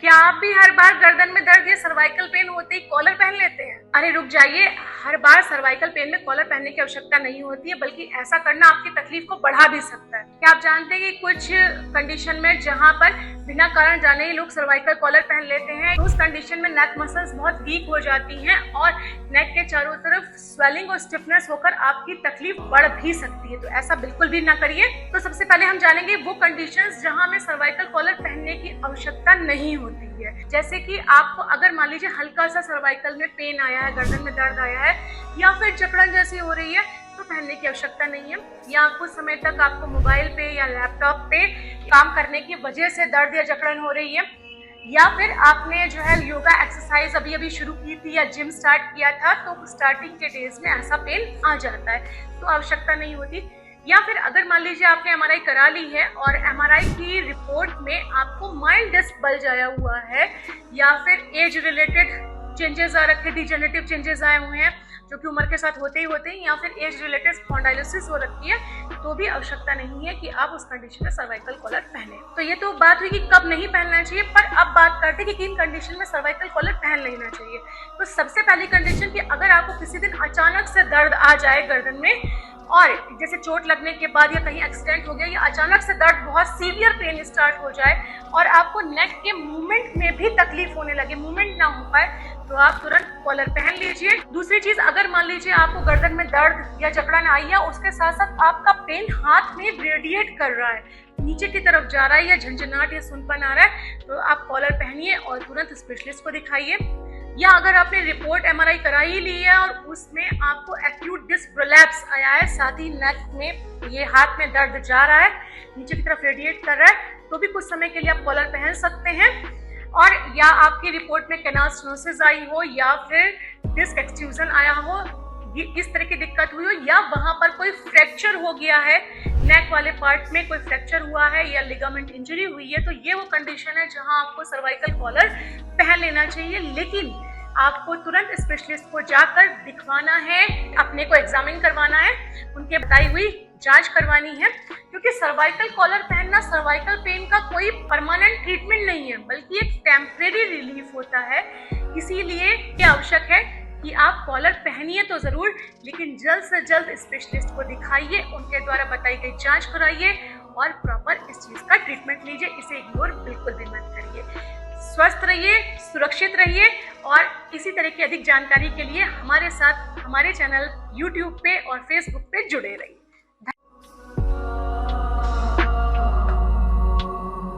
क्या आप भी हर बार गर्दन में दर्द या सर्वाइकल पेन होते ही कॉलर पहन लेते हैं? अरे रुक जाइए, हर बार सर्वाइकल पेन में कॉलर पहनने की आवश्यकता नहीं होती है, बल्कि ऐसा करना आपकी तकलीफ को बढ़ा भी सकता है। क्या आप जानते हैं कि कुछ कंडीशन में जहां पर बिना कारण जाने ही लोग सर्वाइकल कॉलर पहन लेते हैं, तो उस कंडीशन में नेक मसल्स बहुत वीक हो जाती हैं और नेक के चारों तरफ स्वेलिंग और स्टिफनेस होकर आपकी तकलीफ बढ़ भी सकती है। तो ऐसा बिल्कुल भी ना करिए। तो सबसे पहले हम जानेंगे वो कंडीशंस जहां हमें सर्वाइकल कॉलर पहनने की आवश्यकता नहीं होती है। जैसे कि आपको अगर मान लीजिए हल्का सा सर्वाइकल में पेन आया है, गर्दन में दर्द आया है या फिर जकड़न जैसी हो रही है, तो पहनने की आवश्यकता नहीं है। या कुछ समय तक आपको मोबाइल पे या लैपटॉप पे काम करने की वजह से दर्द या जकड़न हो रही है, या फिर आपने जो है योगा एक्सरसाइज अभी शुरू की थी या जिम स्टार्ट किया था, तो स्टार्टिंग के डेज में ऐसा पेन आ जाता है, तो आवश्यकता नहीं होती। या फिर अगर मान लीजिए आपने एमआरआई करा ली है और एमआरआई की रिपोर्ट में आपको माइल्ड डिस्क बल्ज आया हुआ है, या फिर एज रिलेटेड चेंजेस आ रखे, डिजेनरेटिव चेंजेस आए हुए हैं जो कि उम्र के साथ होते ही होते हैं, या फिर एज रिलेटेड स्पॉन्डाइलिसिस हो रखी है, तो भी आवश्यकता नहीं है कि आप उस कंडीशन में सर्वाइकल कॉलर पहने। तो ये तो बात हुई कि कब नहीं पहनना चाहिए, पर अब बात करते हैं कि किन कंडीशन में सर्वाइकल कॉलर पहन लेना चाहिए। तो सबसे पहली कंडीशन कि अगर आपको किसी दिन अचानक से दर्द आ जाए गर्दन में, और जैसे चोट लगने के बाद या कहीं एक्सीडेंट हो गया या अचानक से दर्द बहुत सीवियर पेन स्टार्ट हो जाए और आपको नेक के मूवमेंट में भी तकलीफ होने लगे, मूवमेंट ना हो पाए, तो आप तुरंत कॉलर पहन लीजिए। दूसरी चीज, अगर मान लीजिए आपको गर्दन में दर्द या जकड़न आई है, उसके साथ साथ आपका पेन हाथ में रेडिएट कर रहा है, नीचे की तरफ जा रहा है या झंझनाहट या सुनपन आ रहा है, तो आप कॉलर पहनिए और तुरंत स्पेशलिस्ट को दिखाइए। या अगर आपने रिपोर्ट एमआरआई करा ही ली है और उसमें आपको एक्यूट डिस्क प्रोलैप्स आया है, साथ ही नेक में ये हाथ में दर्द जा रहा है, नीचे की तरफ रेडिएट कर रहा है, तो भी कुछ समय के लिए आप कॉलर पहन सकते हैं। और या आपकी रिपोर्ट में कैनाल स्टेनोसिस आई हो या फिर डिस्क एक्सट्रूजन आया हो, इस तरह की दिक्कत हुई हो, या वहां पर कोई फ्रैक्चर हो गया है, नेक वाले पार्ट में कोई फ्रैक्चर हुआ है या लिगामेंट इंजरी हुई है, तो ये वो कंडीशन है जहां आपको सर्वाइकल कॉलर पहन लेना चाहिए। लेकिन आपको तुरंत स्पेशलिस्ट को जाकर दिखवाना है, अपने को एग्जामिन करवाना है, उनके बताई हुई जांच करवानी है, क्योंकि सर्वाइकल कॉलर पहनना सर्वाइकल पेन का कोई परमानेंट ट्रीटमेंट नहीं है, बल्कि एक टेम्परेरी रिलीफ होता है। इसीलिए ये आवश्यक है कि आप कॉलर पहनिए तो जरूर, लेकिन जल्द से जल्द स्पेशलिस्ट को दिखाइए, उनके द्वारा बताई गई जांच कराइए और प्रॉपर इस चीज का ट्रीटमेंट लीजिए। इसे इग्नोर बिल्कुल भी मत करिए। स्वस्थ रहिए, सुरक्षित रहिए, और इसी तरह की अधिक जानकारी के लिए हमारे साथ हमारे चैनल YouTube पे और Facebook पे जुड़े रहिए।